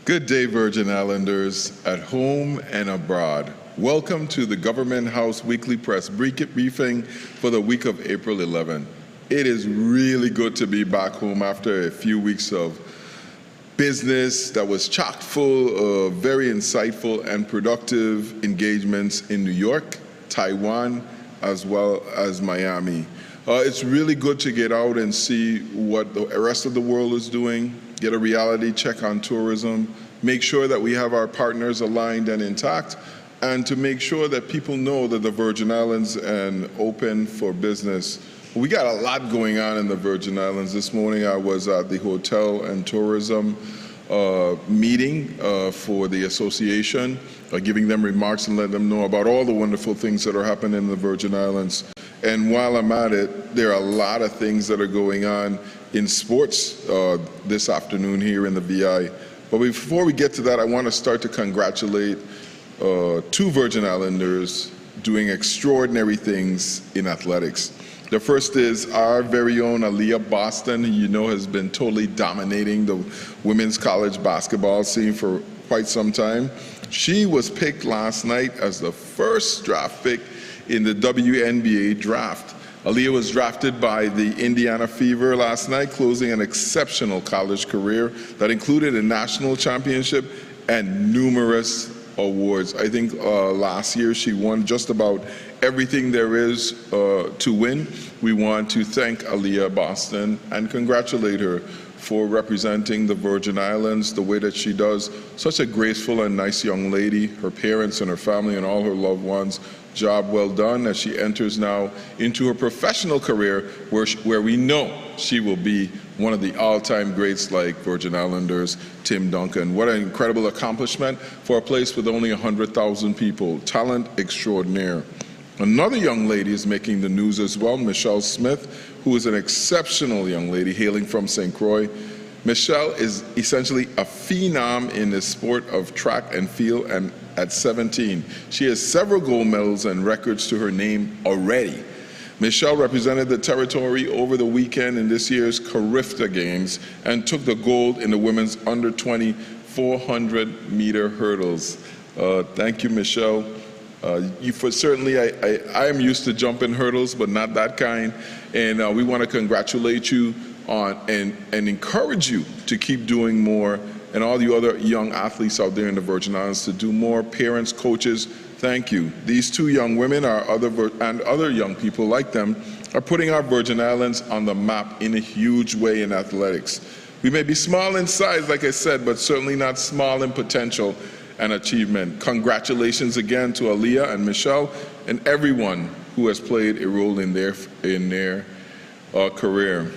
Good day, Virgin Islanders, at home and abroad. Welcome to the Government House Weekly Press Briefing for the week of April 11. It is really good to be back home after a few weeks of business that was chock full of very insightful and productive engagements in New York, Taiwan, as well as Miami. It's really good to get out and see what the rest of the world is doing, get a reality check on tourism, make sure that we have our partners aligned and intact, and to make sure that people know that the Virgin Islands are open for business. We got a lot going on in the Virgin Islands. This morning I was at the Hotel and Tourism meeting for the association, giving them remarks and letting them know about all the wonderful things that are happening in the Virgin Islands. And while I'm at it, there are a lot of things that are going on in sports this afternoon here in the VI. But before we get to that, I want to start to congratulate two Virgin Islanders doing extraordinary things in athletics. The first is our very own Aaliyah Boston, who you know has been totally dominating the women's college basketball scene for quite some time. She was picked last night as the first draft pick in the WNBA draft. Aaliyah was drafted by the Indiana Fever last night, closing an exceptional college career that included a national championship and numerous awards. I think last year she won just about everything there is to win. We want to thank Aaliyah Boston and congratulate her for representing the Virgin Islands the way that she does. Such a graceful and nice young lady. Her parents and her family and all her loved ones, job well done as she enters now into her professional career where we know she will be one of the all-time greats like Virgin Islanders, Tim Duncan. What an incredible accomplishment for a place with only 100,000 people. Talent extraordinaire. Another young lady is making the news as well, Michelle Smith, who is an exceptional young lady hailing from St. Croix. Michelle is essentially a phenom in the sport of track and field, and at 17, she has several gold medals and records to her name already. Michelle represented the territory over the weekend in this year's Carifta Games and took the gold in the women's under 20 400-meter hurdles. Thank you, Michelle. Certainly, I am used to jumping hurdles, but not that kind. And we want to congratulate you on and encourage you to keep doing more, and all the other young athletes out there in the Virgin Islands to do more. Parents, coaches, thank you. These two young women and other young people like them are putting our Virgin Islands on the map in a huge way in athletics. We may be small in size, like I said, but certainly not small in potential and achievement. Congratulations again to Aaliyah and Michelle and everyone who has played a role in their career.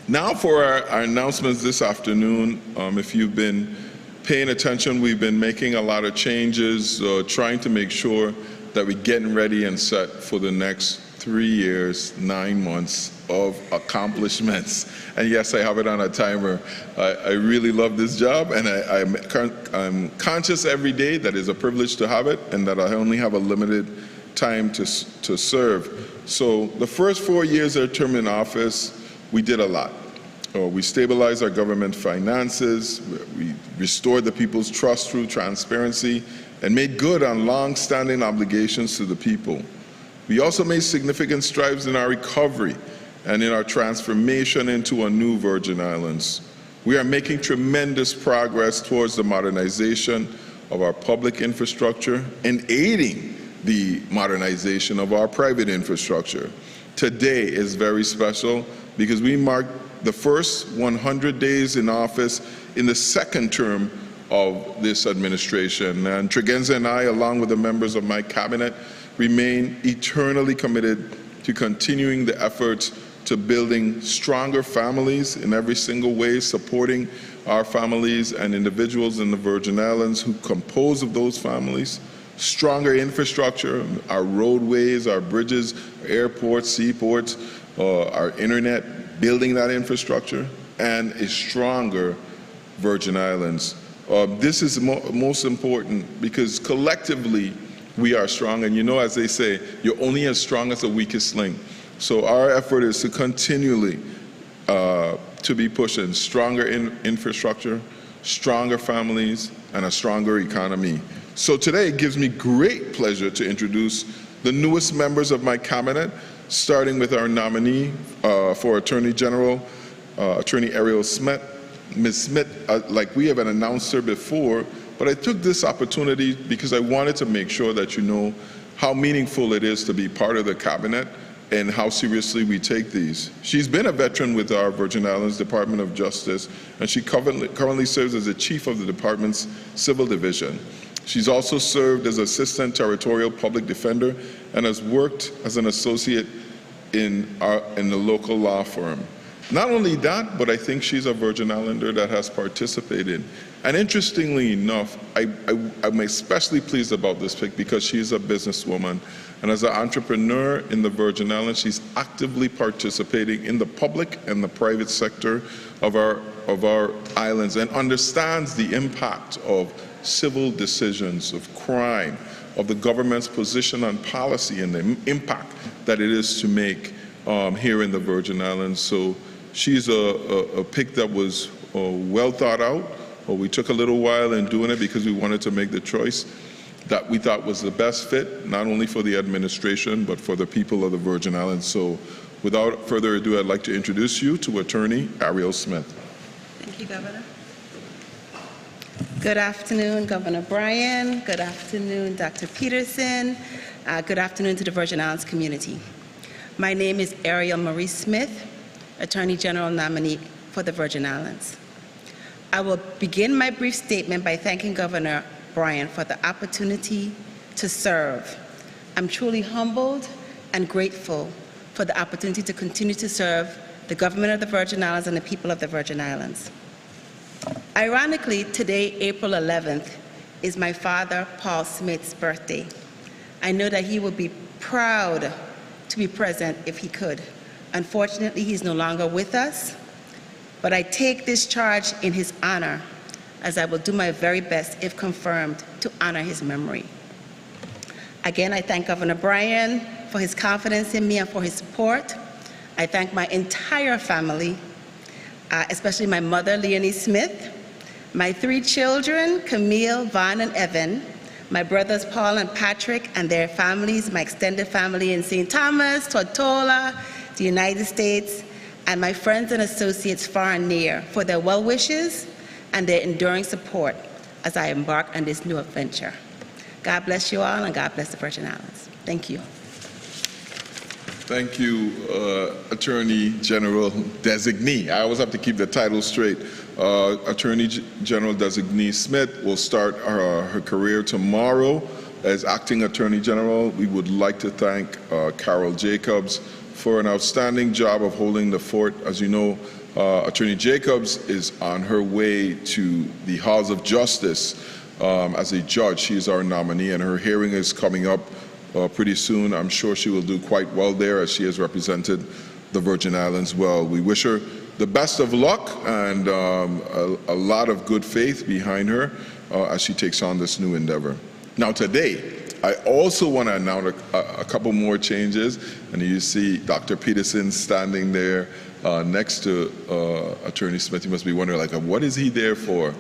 Now for our announcements this afternoon. If you've been paying attention, we've been making a lot of changes, trying to make sure that we're getting ready and set for the next 3 years, 9 months of accomplishments. And yes, I have it on a timer. I really love this job, and I'm conscious every day that it's a privilege to have it and that I only have a limited time to serve. So the first 4 years of our term in office, we did a lot. We stabilized our government finances, we restored the people's trust through transparency, and made good on long-standing obligations to the people. We also made significant strides in our recovery and in our transformation into a new Virgin Islands. We are making tremendous progress towards the modernization of our public infrastructure and aiding the modernization of our private infrastructure. Today is very special because we mark the first 100 days in office in the second term of this administration. And Tregenza and I, along with the members of my cabinet, remain eternally committed to continuing the efforts to building stronger families in every single way, supporting our families and individuals in the Virgin Islands who compose of those families, stronger infrastructure, our roadways, our bridges, airports, seaports, our internet, building that infrastructure, and a stronger Virgin Islands. This is most important because collectively we are strong, and you know, as they say, you're only as strong as the weakest link. So our effort is to continually to be pushing stronger infrastructure, stronger families, and a stronger economy. So today it gives me great pleasure to introduce the newest members of my cabinet, starting with our nominee for Attorney General, Attorney Ariel Smith. Ms. Smith, like we have announced her before, but I took this opportunity because I wanted to make sure that you know how meaningful it is to be part of the cabinet and how seriously we take these. She's been a veteran with our Virgin Islands Department of Justice, and she currently serves as the chief of the department's civil division. She's also served as assistant territorial public defender and has worked as an associate in the local law firm. Not only that, but I think she's a Virgin Islander that has participated. And interestingly enough, I'm especially pleased about this pick because she's a businesswoman. And as an entrepreneur in the Virgin Islands, she's actively participating in the public and the private sector of our islands and understands the impact of civil decisions, of crime, of the government's position on policy and the impact that it is to make here in the Virgin Islands. So she's a pick that was well thought out. We took a little while in doing it because we wanted to make the choice that we thought was the best fit, not only for the administration, but for the people of the Virgin Islands. So without further ado, I'd like to introduce you to Attorney Ariel Smith. Thank you, Governor. Good afternoon, Governor Bryan. Good afternoon, Dr. Peterson. Good afternoon to the Virgin Islands community. My name is Ariel Marie Smith, Attorney General nominee for the Virgin Islands. I will begin my brief statement by thanking Governor Bryan for the opportunity to serve. I'm truly humbled and grateful for the opportunity to continue to serve the government of the Virgin Islands and the people of the Virgin Islands. Ironically, today, April 11th, is my father, Paul Smith's birthday. I know that he would be proud to be present if he could. Unfortunately, he's no longer with us, but I take this charge in his honor, as I will do my very best, if confirmed, to honor his memory. Again, I thank Governor Bryan for his confidence in me and for his support. I thank my entire family, especially my mother, Leonie Smith, my 3 children, Camille, Vaughn, and Evan, my brothers Paul and Patrick and their families, my extended family in St. Thomas, Tortola, the United States, and my friends and associates far and near for their well wishes and their enduring support as I embark on this new adventure. God bless you all, and God bless the Virgin Islands. Thank you. Thank you, Attorney General Designee. I always have to keep the title straight. Attorney General Designee Smith will start her career tomorrow as Acting Attorney General. We would like to thank Carol Jacobs for an outstanding job of holding the fort. As you know, Attorney Jacobs is on her way to the Halls of Justice as a judge. She is our nominee, and her hearing is coming up pretty soon. I'm sure she will do quite well there, as she has represented the Virgin Islands well. We wish her the best of luck and a lot of good faith behind her as she takes on this new endeavor. Now today, I also want to announce a couple more changes, and you see Dr. Peterson standing there next to Attorney Smith. You must be wondering, like, what is he there for?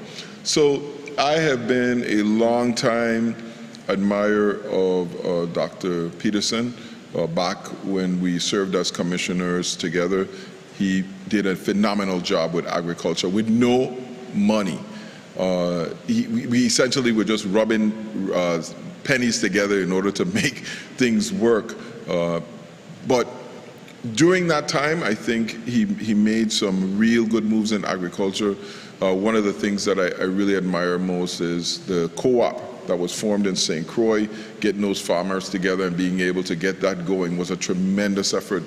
So I have been a long time admirer of Dr. Peterson. Back when we served as commissioners together, he did a phenomenal job with agriculture with no money. We essentially were just rubbing pennies together in order to make things work. But during that time, I think he made some real good moves in agriculture. One of the things that I really admire most is the co-op that was formed in St. Croix. Getting those farmers together and being able to get that going was a tremendous effort.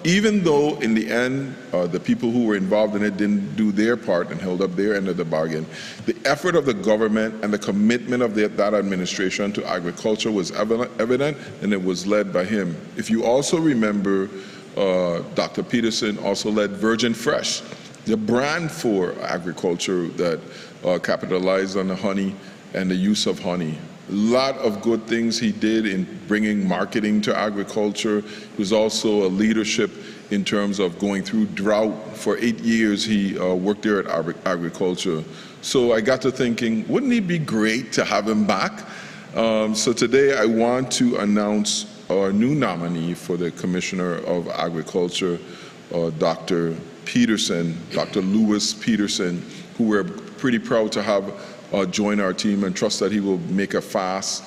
Even though in the end, the people who were involved in it didn't do their part and held up their end of the bargain, the effort of the government and the commitment of that administration to agriculture was evident, and it was led by him. If you also remember, Dr. Peterson also led Virgin Fresh, the brand for agriculture that capitalized on the honey and the use of honey. A lot of good things he did in bringing marketing to agriculture. He was also a leadership in terms of going through drought. For 8 years, he worked there at agriculture. So I got to thinking, wouldn't it be great to have him back? So today I want to announce our new nominee for the Commissioner of Agriculture, Dr. Peterson, Dr. Lewis Peterson, who we're pretty proud to have join our team, and trust that he will make a fast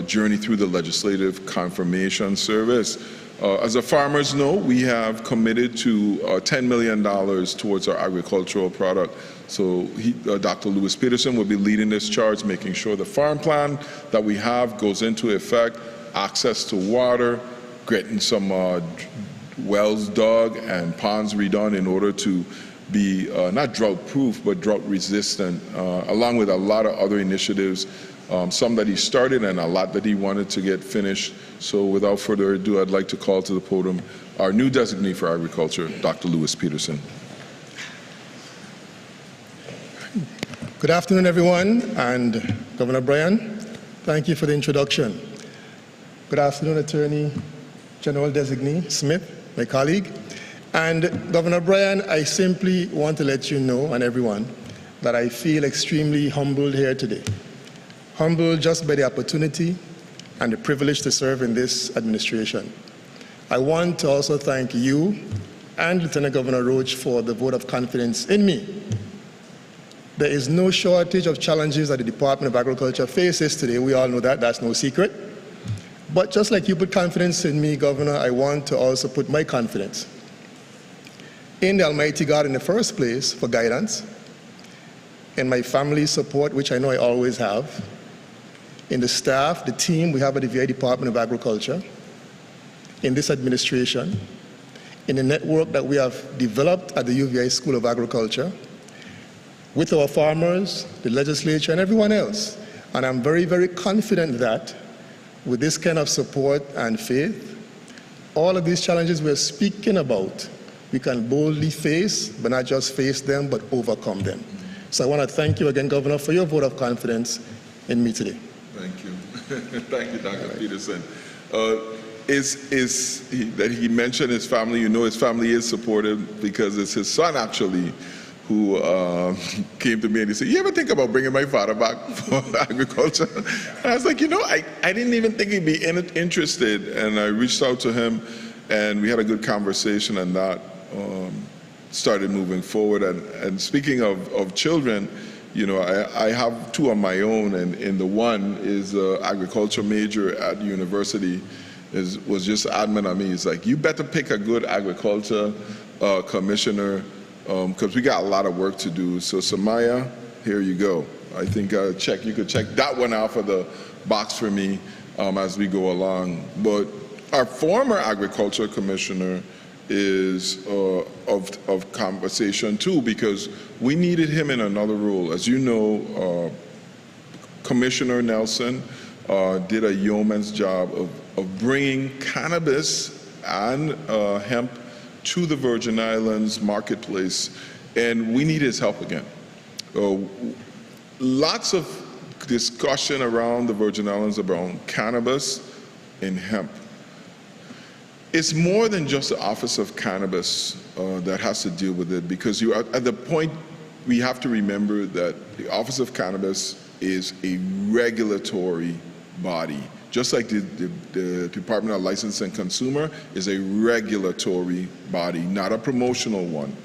journey through the legislative confirmation service. As the farmers know, we have committed to $10 million towards our agricultural product. So Dr. Lewis Peterson will be leading this charge, making sure the farm plan that we have goes into effect, access to water, getting some wells dug and ponds redone in order to be not drought-proof, but drought-resistant, along with a lot of other initiatives, some that he started and a lot that he wanted to get finished. So without further ado, I'd like to call to the podium our new designee for agriculture, Dr. Lewis Peterson. Good afternoon, everyone, and Governor Bryan, thank you for the introduction. Good afternoon, Attorney General Designee Smith, my colleague. And Governor Bryan, I simply want to let you know, and everyone, that I feel extremely humbled here today. Humbled just by the opportunity and the privilege to serve in this administration. I want to also thank you and Lieutenant Governor Roach for the vote of confidence in me. There is no shortage of challenges that the Department of Agriculture faces today. We all know that, that's no secret. But just like you put confidence in me, Governor, I want to also put my confidence in the Almighty God in the first place for guidance, in my family's support, which I know I always have, in the staff, the team we have at the VA Department of Agriculture, in this administration, in the network that we have developed at the UVI School of Agriculture, with our farmers, the legislature, and everyone else. And I'm very, very confident that with this kind of support and faith, all of these challenges we're speaking about, we can boldly face, but not just face them, but overcome them. So I want to thank you again, Governor, for your vote of confidence in me today. Thank you. Thank you, Dr. Peterson. That he mentioned his family, you know his family is supportive because it's his son, actually, who came to me and he said, you ever think about bringing my father back for agriculture? And I was like, you know, I didn't even think he'd be interested. And I reached out to him and we had a good conversation, and that started moving forward. And speaking of children, you know, I have two of my own, and the one is an agriculture major at the university, was just adamant on me. He's like, you better pick a good agriculture commissioner, because we got a lot of work to do. So Samaya, here you go. I think you could check that one out for the box for me as we go along. But our former agriculture commissioner is of conversation too, because we needed him in another role. As you know, Commissioner Nelson did a yeoman's job of bringing cannabis and hemp to the Virgin Islands marketplace, and we need his help again. Lots of discussion around the Virgin Islands about cannabis and hemp. It's more than just the Office of Cannabis that has to deal with it, because you are at the point we have to remember that the Office of Cannabis is a regulatory body. Just like the Department of License and Consumer is a regulatory body, not a promotional one.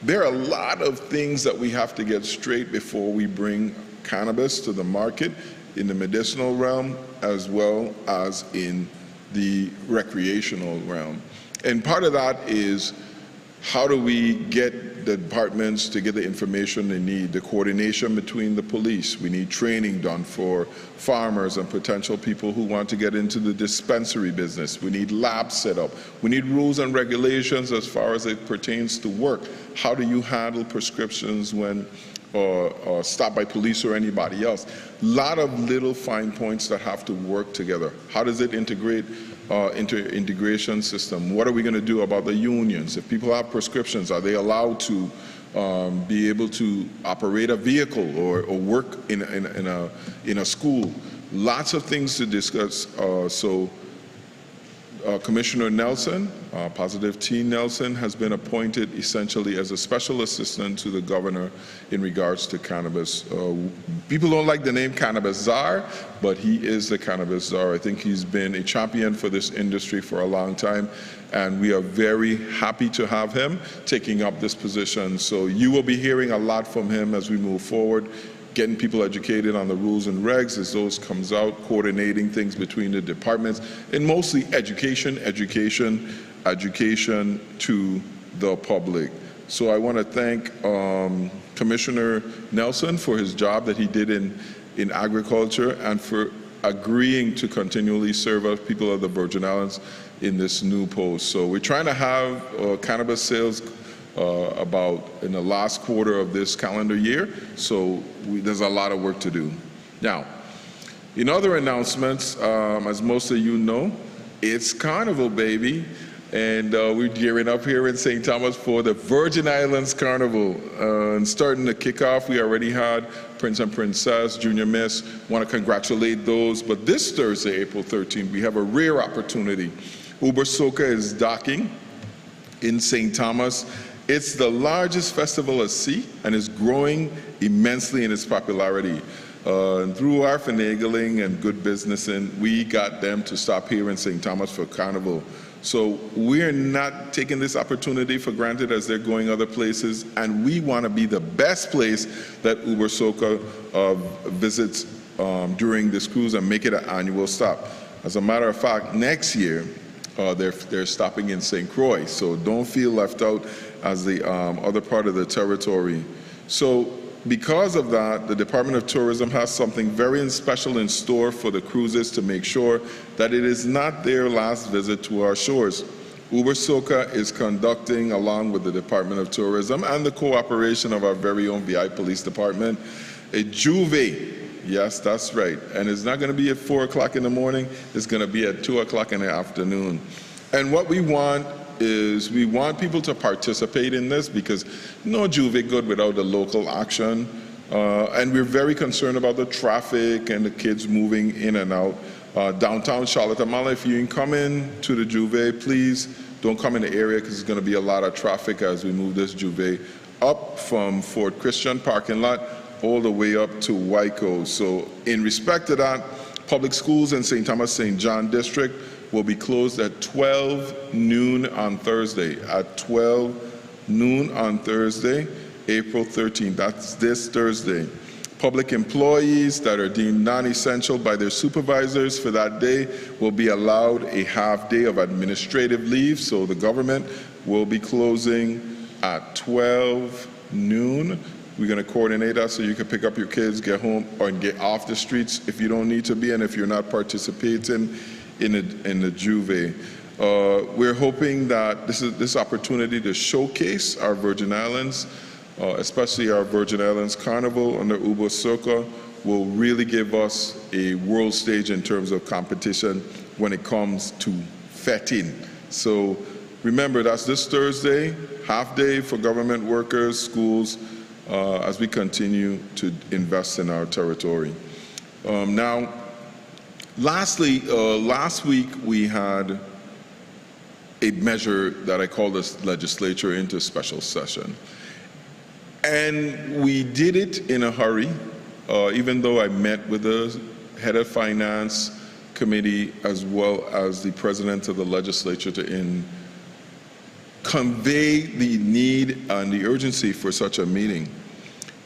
There are a lot of things that we have to get straight before we bring cannabis to the market in the medicinal realm as well as in the recreational realm. And part of that is, how do we get the departments to get the information they need, the coordination between the police. We need training done for farmers and potential people who want to get into the dispensary business. We need labs set up. We need rules and regulations as far as it pertains to work. How do you handle prescriptions when stopped by police or anybody else? A lot of little fine points that have to work together. How does it integrate integration system? What are we going to do about the unions? If people have prescriptions, are they allowed to be able to operate a vehicle or work in a school? Lots of things to discuss. So Commissioner Nelson, Positive T. Nelson, has been appointed essentially as a special assistant to the governor in regards to cannabis. People don't like the name cannabis czar, but he is the cannabis czar. I think he's been a champion for this industry for a long time, and we are very happy to have him taking up this position. So you will be hearing a lot from him as we move forward, getting people educated on the rules and regs as those comes out, coordinating things between the departments, and mostly education to the public. So I want to thank Commissioner Nelson for his job that he did in agriculture and for agreeing to continually serve us people of the Virgin Islands in this new post. So we're trying to have cannabis sales about in the last quarter of this calendar year, so there's a lot of work to do. Now, in other announcements, as most of you know, it's Carnival, baby, and we're gearing up here in St. Thomas for the Virgin Islands Carnival. And starting to kick off, we already had Prince and Princess, Junior Miss. Want to congratulate those, but this Thursday, April 13th, we have a rare opportunity. Uber Soca is docking in St. Thomas. It's the largest festival at sea and is growing immensely in its popularity. And through our finagling and good business, we got them to stop here in St. Thomas for Carnival. So we're not taking this opportunity for granted as they're going other places, and we want to be the best place that Uber Soca visits during this cruise and make it an annual stop. As a matter of fact, next year, they're stopping in St. Croix, so don't feel left out as the other part of the territory. So because of that, the Department of Tourism has something very special in store for the cruises to make sure that it is not their last visit to our shores. Uber Soca is conducting, along with the Department of Tourism and the cooperation of our very own VI Police Department, a Juve. Yes, that's right. And it's not going to be at 4 o'clock in the morning. It's going to be at 2 o'clock in the afternoon. And what we want is we want people to participate in this because no Juve good without the local action. And we're very concerned about the traffic and the kids moving in and out. Downtown Charlotte Amala, if you can come in to the Juve, please don't come in the area because there's going to be a lot of traffic as we move this Juve up from Fort Christian parking lot all the way up to Waiko. So in respect to that, public schools in St. Thomas St. John District will be closed at 12 noon on Thursday. At 12 noon on Thursday, April 13th. That's this Thursday. Public employees that are deemed non-essential by their supervisors for that day will be allowed a half day of administrative leave. So the government will be closing at 12 noon. We're going to coordinate that so you can pick up your kids, get home, or get off the streets if you don't need to be, and if you're not participating in the Juve. We're hoping that this opportunity to showcase our Virgin Islands, especially our Virgin Islands Carnival under Uber Soca, will really give us a world stage in terms of competition when it comes to fetting. So remember, that's this Thursday, half day for government workers, schools, as we continue to invest in our territory. Now, lastly, last week we had a measure that I called the legislature into special session. And we did it in a hurry, even though I met with the head of finance committee as well as the president of the legislature to convey the need and the urgency for such a meeting.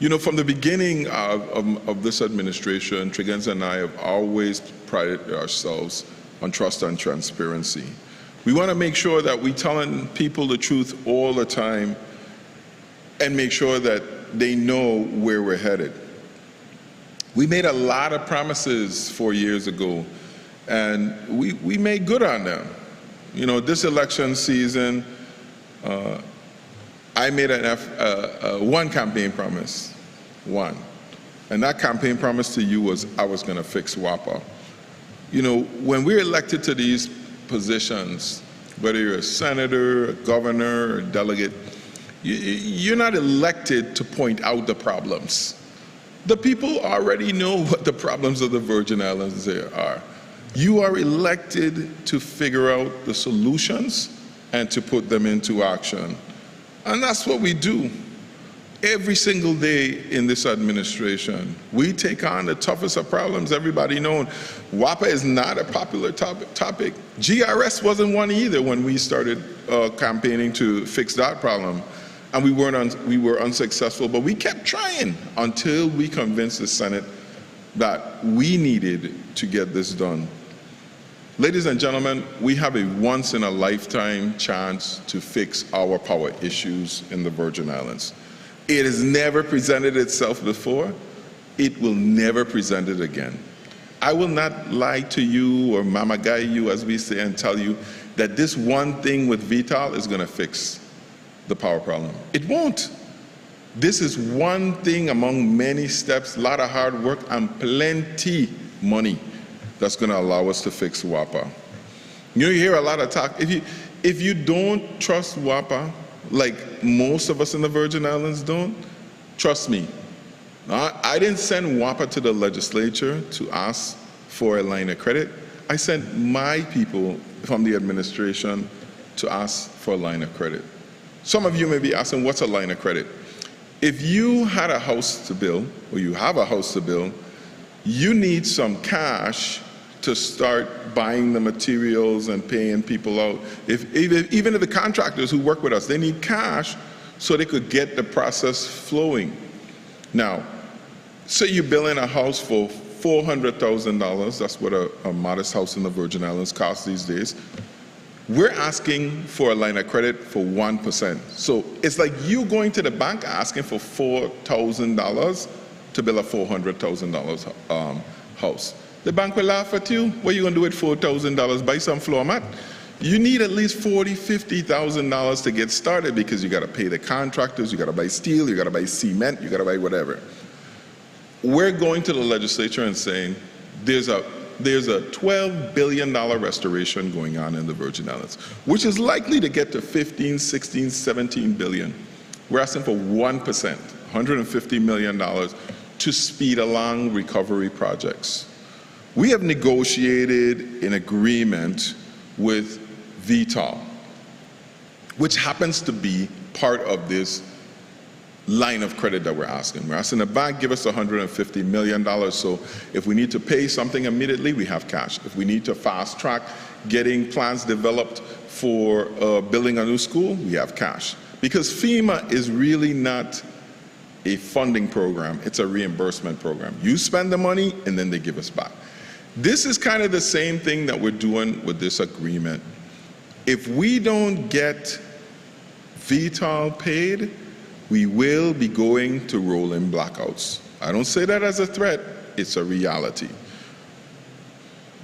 You know, from the beginning of this administration, Trigenza and I have always prided ourselves on trust and transparency. We want to make sure that we're telling people the truth all the time and make sure that they know where we're headed. We made a lot of promises 4 years ago, and we made good on them. You know, this election season, I made one campaign promise, one. And that campaign promise to you was I was going to fix WAPA. You know, when we're elected to these positions, whether you're a senator, a governor, or a delegate, you're not elected to point out the problems. The people already know what the problems of the Virgin Islands there are. You are elected to figure out the solutions and to put them into action. And that's what we do. Every single day in this administration, we take on the toughest of problems. Everybody knows WAPA is not a popular topic. GRS wasn't one either when we started campaigning to fix that problem. And we were unsuccessful, but we kept trying until we convinced the Senate that we needed to get this done. Ladies and gentlemen, we have a once-in-a-lifetime chance to fix our power issues in the Virgin Islands. It has never presented itself before. It will never present it again. I will not lie to you or mamagai you, as we say, and tell you that this one thing with VTOL is going to fix the power problem. It won't. This is one thing among many steps, a lot of hard work, and plenty money that's going to allow us to fix WAPA. You hear a lot of talk. If you don't trust WAPA, like most of us in the Virgin Islands don't, trust me. I didn't send WAPA to the legislature to ask for a line of credit. I sent my people from the administration to ask for a line of credit. Some of you may be asking, what's a line of credit? If you had a house to build, or you have a house to build, you need some cash to start buying the materials and paying people out. Even if the contractors who work with us, they need cash so they could get the process flowing. Now, say you're building a house for $400,000, that's what a modest house in the Virgin Islands costs these days. We're asking for a line of credit for 1%. So it's like you going to the bank asking for $4,000 to build a $400,000 house. The bank will laugh at you. What are you going to do with $4,000? Buy some floor mat? You need at least $40,000, $50,000 to get started because you got to pay the contractors, you got to buy steel, you got to buy cement, you got to buy whatever. We're going to the legislature and saying there's a $12 billion restoration going on in the Virgin Islands, which is likely to get to 15, 16, 17 billion. We're asking for 1%, $150 million to speed along recovery projects. We have negotiated an agreement with VTOL, which happens to be part of this line of credit that we're asking. We're asking the bank, give us $150 million, so if we need to pay something immediately, we have cash. If we need to fast track getting plans developed for building a new school, we have cash. Because FEMA is really not a funding program, it's a reimbursement program. You spend the money and then they give us back. This is kind of the same thing that we're doing with this agreement. If we don't get VTOL paid, we will be going to rolling blackouts. I don't say that as a threat, it's a reality.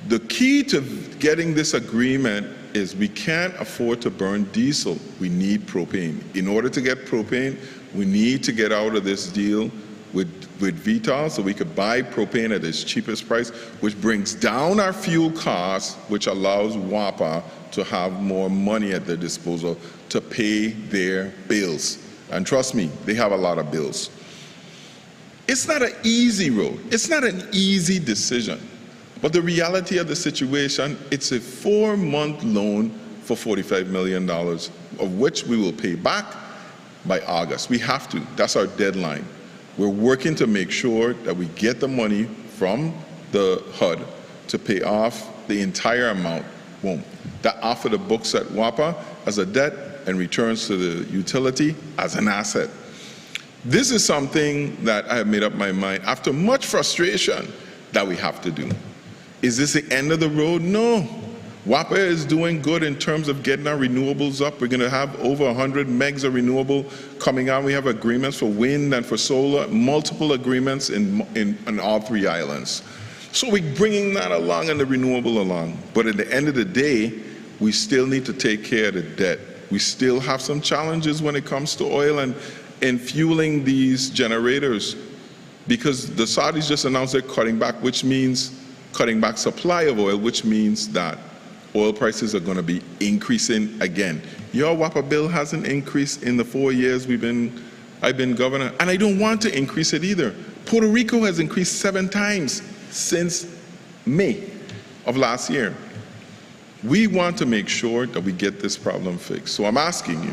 The key to getting this agreement is we can't afford to burn diesel. We need propane. In order to get propane, we need to get out of this deal with VTOL so we could buy propane at its cheapest price, which brings down our fuel costs, which allows WAPA to have more money at their disposal to pay their bills. And trust me, they have a lot of bills. It's not an easy road. It's not an easy decision. But the reality of the situation, it's a 4-month loan for $45 million, of which we will pay back by August. We have to. That's our deadline. We're working to make sure that we get the money from the HUD to pay off the entire amount. Boom. That off of the books at WAPA as a debt and returns to the utility as an asset. This is something that I have made up my mind after much frustration that we have to do. Is this the end of the road? No. WAPA is doing good in terms of getting our renewables up. We're going to have over 100 megs of renewable coming out. We have agreements for wind and for solar, multiple agreements in all 3 islands. So we're bringing that along and the renewable along. But at the end of the day, we still need to take care of the debt. We still have some challenges when it comes to oil and fueling these generators, because the Saudis just announced they're cutting back, which means cutting back supply of oil, which means that oil prices are going to be increasing again. Your WAPA bill hasn't increased in the 4 years I've been governor, and I don't want to increase it either. Puerto Rico has increased 7 times since May of last year. We want to make sure that we get this problem fixed. So I'm asking you,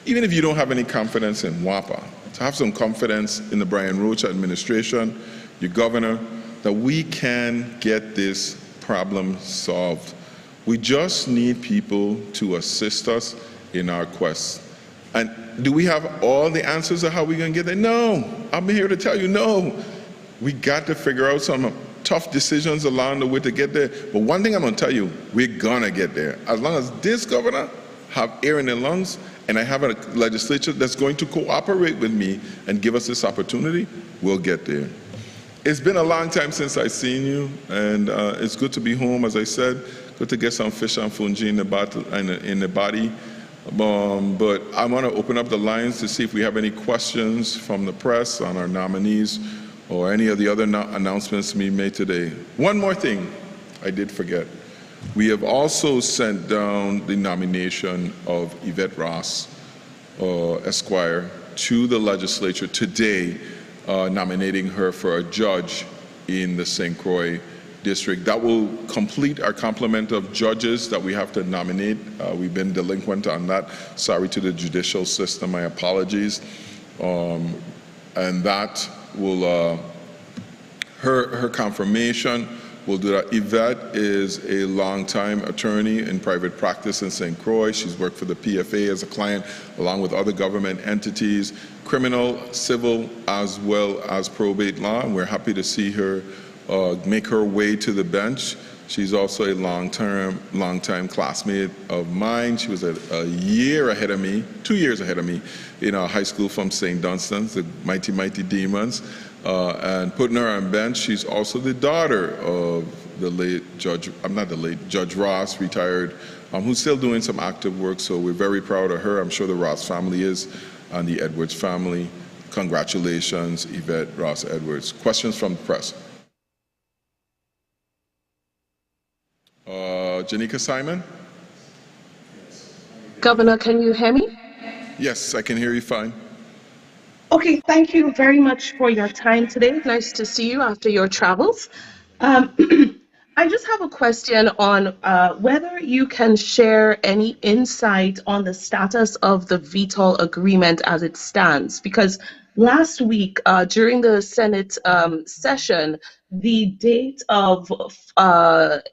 even if you don't have any confidence in WAPA, to have some confidence in the Brian Roach administration, your governor, that we can get this problem solved. We just need people to assist us in our quest. And do we have all the answers of how we're going to get there? No. I'm here to tell you, no. We got to figure out some tough decisions along the way to get there. But one thing I'm going to tell you, we're going to get there. As long as this governor have air in their lungs, and I have a legislature that's going to cooperate with me and give us this opportunity, we'll get there. It's been a long time since I've seen you, and it's good to be home, as I said. Good to get some fish and fungi in the body. But I want to open up the lines to see if we have any questions from the press on our nominees or any of the other announcements we made today. One more thing I did forget. We have also sent down the nomination of Yvette Ross, Esquire, to the legislature today, nominating her for a judge in the St. Croix district. That will complete our complement of judges that we have to nominate. We've been delinquent on that. Sorry to the judicial system, my apologies. And that will, her confirmation will do that. Yvette is a longtime attorney in private practice in St. Croix. She's worked for the PFA as a client, along with other government entities, criminal, civil, as well as probate law. And we're happy to see her make her way to the bench. She's also a long-time classmate of mine. She was a year ahead of me, 2 years ahead of me, in our high school from St. Dunstan's, the mighty, mighty Demons. And putting her on bench, she's also the daughter of the late Judge, Judge Ross, retired, who's still doing some active work. So we're very proud of her. I'm sure the Ross family is, and the Edwards family. Congratulations, Yvette Ross Edwards. Questions from the press? Janika Simon? Governor, can you hear me? Yes, I can hear you fine. Okay, thank you very much for your time today. Nice to see you after your travels. I just have a question on whether you can share any insight on the status of the VTOL agreement as it stands, because last week during the Senate session, the date of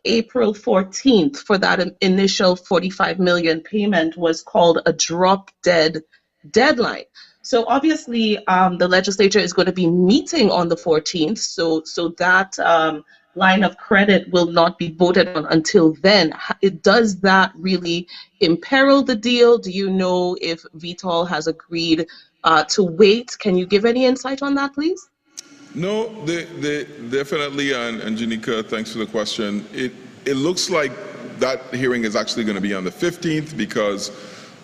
April 14th for that initial $45 million payment was called a drop-dead deadline. So obviously, the legislature is going to be meeting on the 14th, so that line of credit will not be voted on until then. Does that really imperil the deal? Do you know if VTOL has agreed to wait? Can you give any insight on that, please? No, they definitely, and Janika, thanks for the question. It looks like that hearing is actually going to be on the 15th because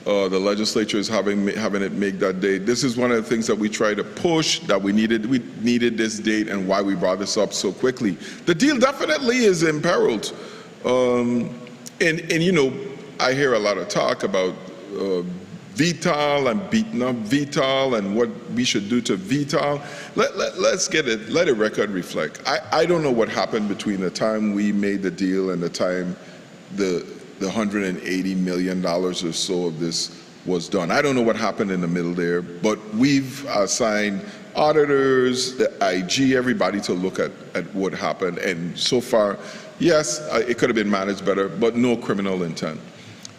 the legislature is having it make that date. This is one of the things that we try to push, that we needed this date, and why we brought this up so quickly. The deal definitely is imperiled. And you know, I hear a lot of talk about VTOL and beating up VTOL and what we should do to VTOL. Let's get it, let a record reflect. I don't know what happened between the time we made the deal and the time the $180 million or so of this was done. I don't know what happened in the middle there, but we've assigned auditors, the IG, everybody to look at what happened. And so far, yes, it could have been managed better, but no criminal intent.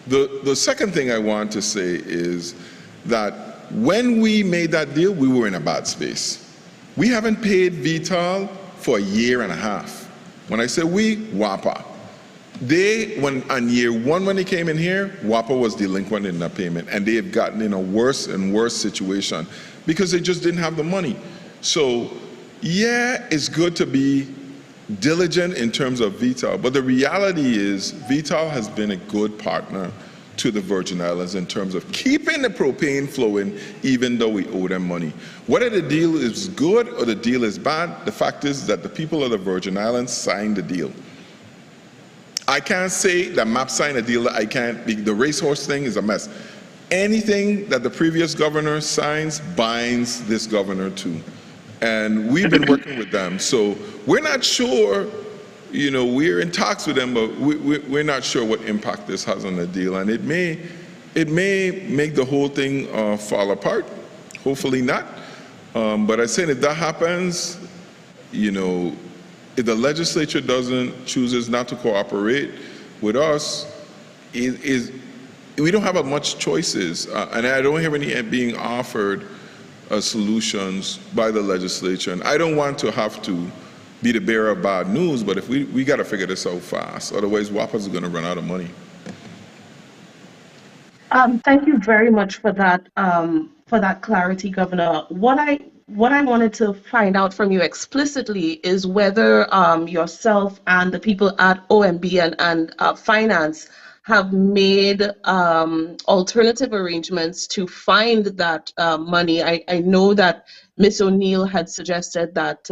The second thing I want to say is that when we made that deal, we were in a bad space. We haven't paid VTOL for a year and a half. When I say we, WAPA. On year one when they came in here, WAPA was delinquent in that payment, and they have gotten in a worse and worse situation because they just didn't have the money. So yeah, it's good to be diligent in terms of VTOL, but the reality is VTOL has been a good partner to the Virgin Islands in terms of keeping the propane flowing even though we owe them money. Whether the deal is good or the deal is bad, the fact is that the people of the Virgin Islands signed the deal. I can't say that MAP signed a deal that I can't, the racehorse thing is a mess. Anything that the previous governor signs binds this governor too. And we've been working with them. So we're not sure you know, we're in talks with them, but we're not sure what impact this has on the deal, and it may make the whole thing fall apart. Hopefully not. But I said if that happens, you know, if the legislature chooses not to cooperate with us, we don't have much choices, and I don't hear any being offered solutions by the legislature. And I don't want to have to be the bearer of bad news, but if we got to figure this out fast, otherwise WAPA's are going to run out of money. Thank you very much for that clarity, Governor. What I wanted to find out from you explicitly is whether yourself and the people at OMB and Finance have made alternative arrangements to find that money. I know that Ms. O'Neill had suggested that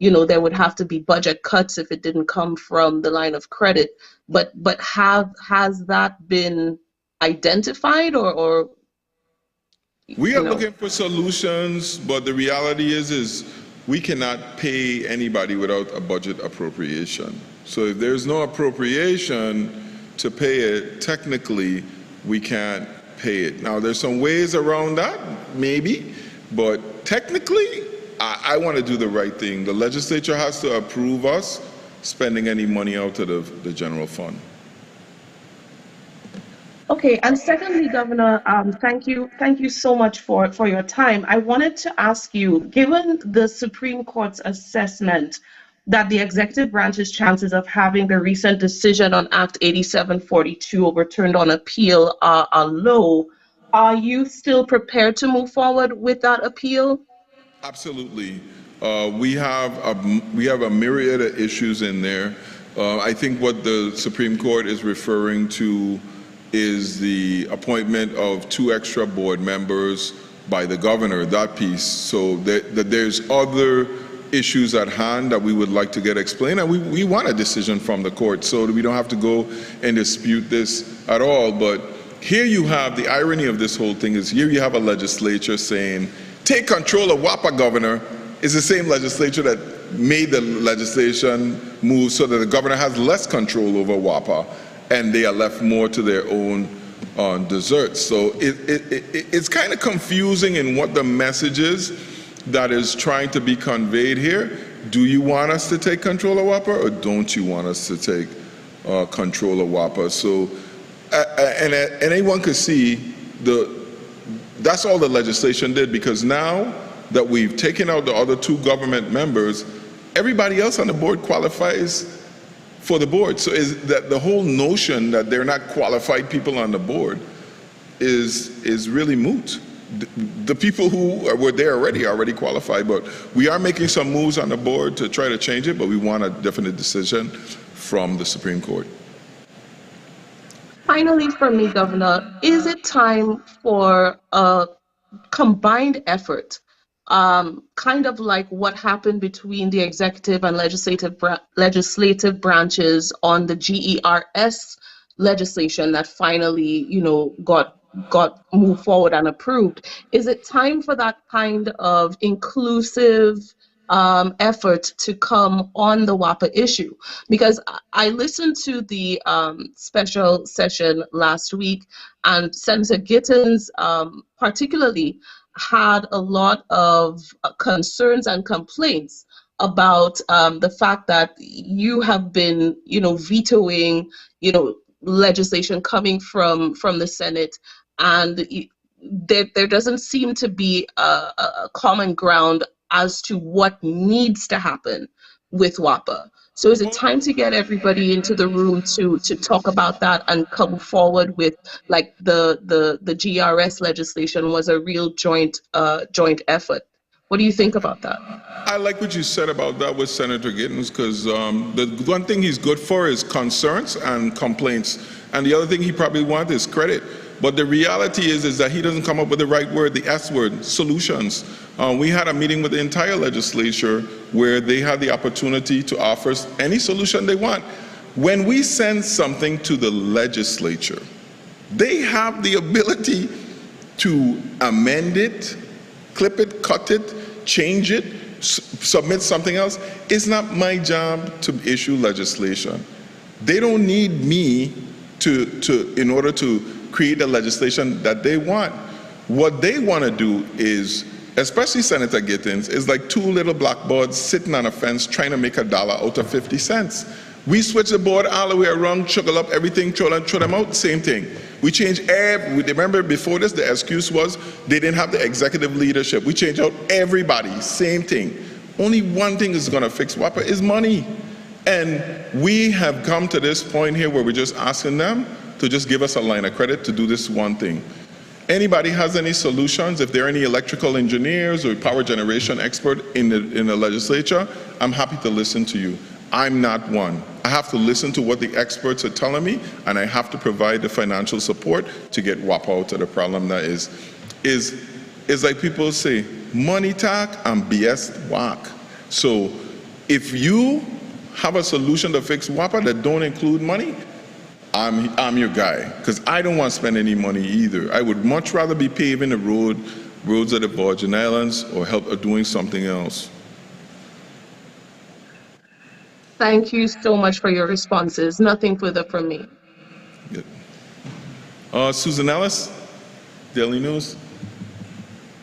you know, there would have to be budget cuts if it didn't come from the line of credit. But has that been identified or we are looking for solutions, but the reality is we cannot pay anybody without a budget appropriation. So if there's no appropriation to pay it, technically we can't pay it. Now there's some ways around that, maybe, but technically I want to do the right thing. The legislature has to approve us spending any money out of the general fund. Okay, and secondly, Governor, thank you so much for your time. I wanted to ask you, given the Supreme Court's assessment that the executive branch's chances of having the recent decision on Act 8742 overturned on appeal are low, are you still prepared to move forward with that appeal? Absolutely. We have a myriad of issues in there. I think what the Supreme Court is referring to is the appointment of 2 extra board members by the governor, that piece. So that there's other issues at hand that we would like to get explained, and we want a decision from the court so that we don't have to go and dispute this at all. But here you have the irony of this whole thing is here you have a legislature saying, take control of WAPA, governor. Is the same legislature that made the legislation move so that the governor has less control over WAPA and they are left more to their own desserts. So it's kind of confusing in what the message is that is trying to be conveyed here. Do you want us to take control of WAPA or don't you want us to take control of WAPA? So, and anyone could see that's all the legislation did, because now that we've taken out the other 2 government members, everybody else on the board qualifies for the board. So is that the whole notion that they're not qualified people on the board is really moot. The people who were there already qualified, but we are making some moves on the board to try to change it, but we want a definite decision from the Supreme Court. Finally, from me, Governor, is it time for a combined effort, kind of like what happened between the executive and legislative branches on the GERS legislation that finally, you know, got moved forward and approved? Is it time for that kind of inclusive effort to come on the WAPA issue? Because I listened to the special session last week, and Senator Gittins particularly had a lot of concerns and complaints about the fact that you have been, you know, vetoing, you know, legislation coming from the Senate, and there doesn't seem to be a common ground as to what needs to happen with WAPA. So is it time to get everybody into the room to talk about that and come forward with, like, the GRS legislation was a real joint effort? What do you think about that? I like what you said about that with Senator Gittins, because the one thing he's good for is concerns and complaints, and the other thing he probably wants is credit. But the reality is that he doesn't come up with the right word, the S word, solutions. We had a meeting with the entire legislature where they had the opportunity to offer any solution they want. When we send something to the legislature, they have the ability to amend it, clip it, cut it, change it, submit something else. It's not my job to issue legislation. They don't need me in order to create the legislation that they want. What they want to do is, especially Senator Gittins, is like two little blackboards sitting on a fence trying to make $1 out of 50 cents. We switch the board all the way around, chuckle up everything, throw them out, same thing. We change remember before this, the excuse was they didn't have the executive leadership. We change out everybody, same thing. Only one thing is going to fix WAPA is money. And we have come to this point here where we're just asking them to just give us a line of credit to do this one thing. Anybody has any solutions? If there are any electrical engineers or power generation expert in the legislature, I'm happy to listen to you. I'm not one. I have to listen to what the experts are telling me, and I have to provide the financial support to get WAPA out of the problem that is like people say, money talk and BS walk. So if you have a solution to fix WAPA that don't include money, I'm your guy, because I don't want to spend any money either. I would much rather be paving the roads of the Virgin Islands or doing something else. Thank you so much for your responses. Nothing further from me. Good. Susan Ellis, Daily News.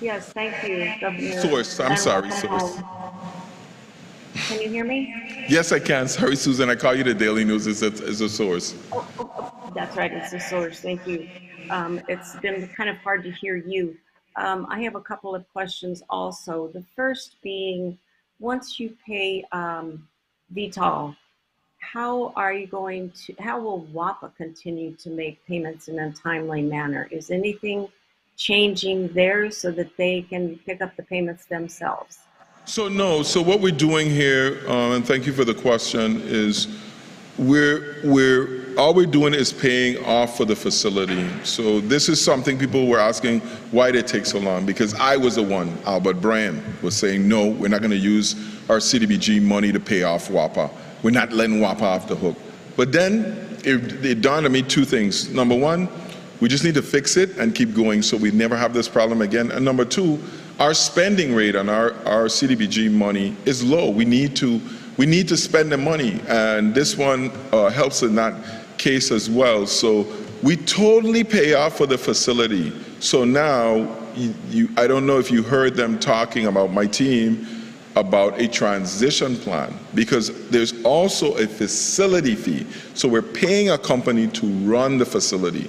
Yes, thank you, Governor. Source, I'm sorry, Source. Can you hear me? Yes, I can. Sorry, Susan, I call you the Daily News as a source. Oh, that's right, it's the source, thank you. It's been kind of hard to hear you. I have a couple of questions also. The first being, once you pay VTOL, how will WAPA continue to make payments in a timely manner? Is anything changing there so that they can pick up the payments themselves? So no, so what we're doing here, and thank you for the question, is all we're doing is paying off for the facility. So this is something people were asking, why did it take so long? Because I was the one, Albert Bryan, was saying, no, we're not going to use our CDBG money to pay off WAPA. We're not letting WAPA off the hook. But then it dawned on me two things. Number one, we just need to fix it and keep going so we never have this problem again. And number two, our spending rate on our CDBG money is low. We need to spend the money, and this one helps in that case as well. So we totally pay off for the facility. So now, I don't know if you heard them talking about my team about a transition plan, because there's also a facility fee. So we're paying a company to run the facility.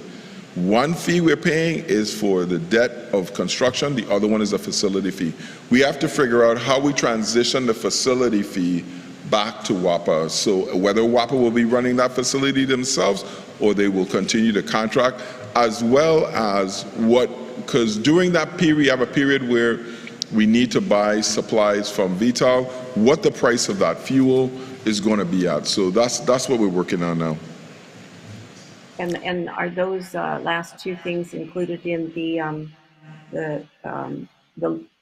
One fee we're paying is for the debt of construction, the other one is a facility fee. We have to figure out how we transition the facility fee back to WAPA. So whether WAPA will be running that themselves or they will continue to contract, as well as because during that period, we have a period where we need to buy supplies from VTOL, what the price of that fuel is going to be at. So that's what we're working on now. And are those last two things included in the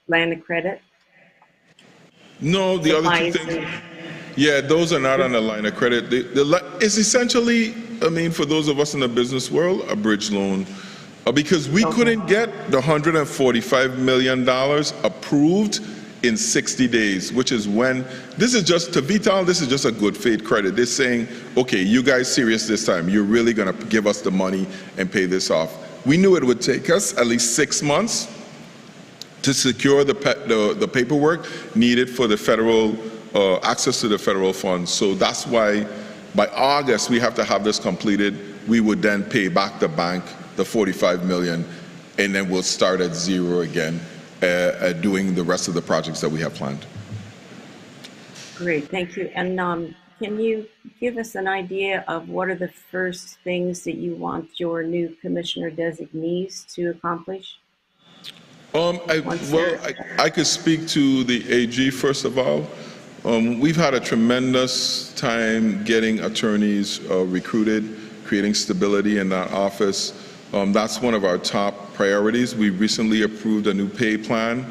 line of credit? No, the other two things. Yeah, those are not on the line of credit. It's essentially, I mean, for those of us in the business world, a bridge loan. Because we couldn't get the $145 million approved in 60 days, which is when, this is just, to VTOL, this is just a good faith credit. They're saying, okay, you guys serious this time. You're really going to give us the money and pay this off. We knew it would take us at least 6 months to secure the paperwork needed for the federal, access to the federal funds. So that's why by August, we have to have this completed. We would then pay back the bank the $45 million, and then we'll start at zero again, doing the rest of the projects that we have planned. Great, thank you. And can you give us an idea of what are the first things that you want your new commissioner designees to accomplish? I could speak to the AG first of all. We've had a tremendous time getting attorneys recruited, creating stability in that office. That's one of our top priorities. We recently approved a new pay plan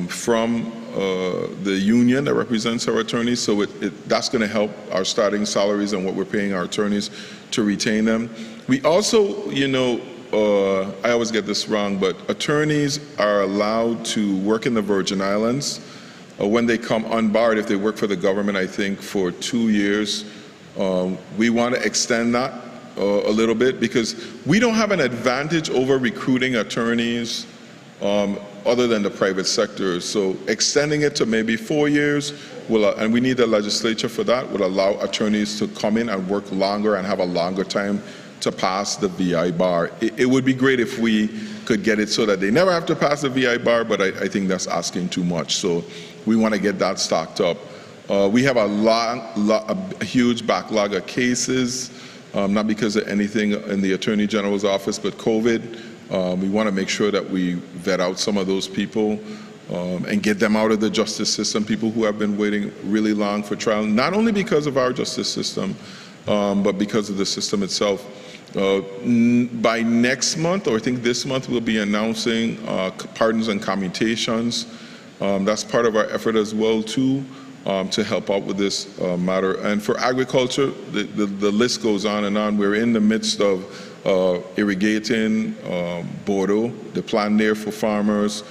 from the union that represents our attorneys, so that's going to help our starting salaries and what we're paying our attorneys to retain them. We also, I always get this wrong, but attorneys are allowed to work in the Virgin Islands when they come unbarred, if they work for the government, I think for 2 years. We want to extend that a little bit because we don't have an advantage over recruiting attorneys other than the private sector. So extending it to maybe 4 years, and we need the legislature for that, would allow attorneys to come in and work longer and have a longer time to pass the VI bar. It would be great if we could get it so that they never have to pass the VI bar, but I think that's asking too much. So we want to get that stocked up. We have a huge backlog of cases, not because of anything in the Attorney General's office, but COVID. We want to make sure that we vet out some of those people and get them out of the justice system, people who have been waiting really long for trial, not only because of our justice system, but because of the system itself. By next month, or I think this month, we'll be announcing pardons and commutations. That's part of our effort as well, too, to help out with this matter. And for agriculture, the list goes on and on. We're in the midst of irrigating Bordeaux, the plan there for farmers,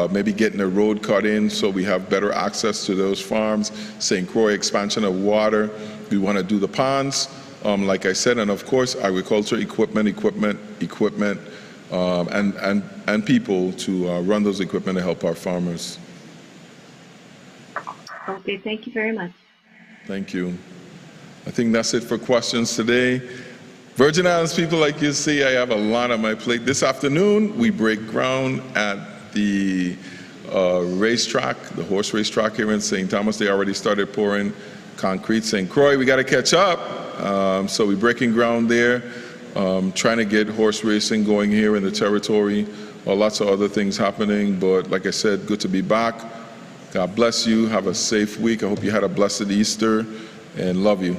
maybe getting a road cut in so we have better access to those farms. St. Croix expansion of water. We want to do the ponds, like I said, and of course agriculture equipment, and people to run those equipment to help our farmers. Okay, thank you very much. Thank you. I think that's it for questions today. Virgin Islands people, like you see, I have a lot on my plate. This afternoon, we break ground at the racetrack, the horse racetrack here in St. Thomas. They already started pouring concrete. St. Croix, we got to catch up. So we're breaking ground there, trying to get horse racing going here in the territory. Lots of other things happening, but like I said, good to be back. God bless you. Have a safe week. I hope you had a blessed Easter, and love you.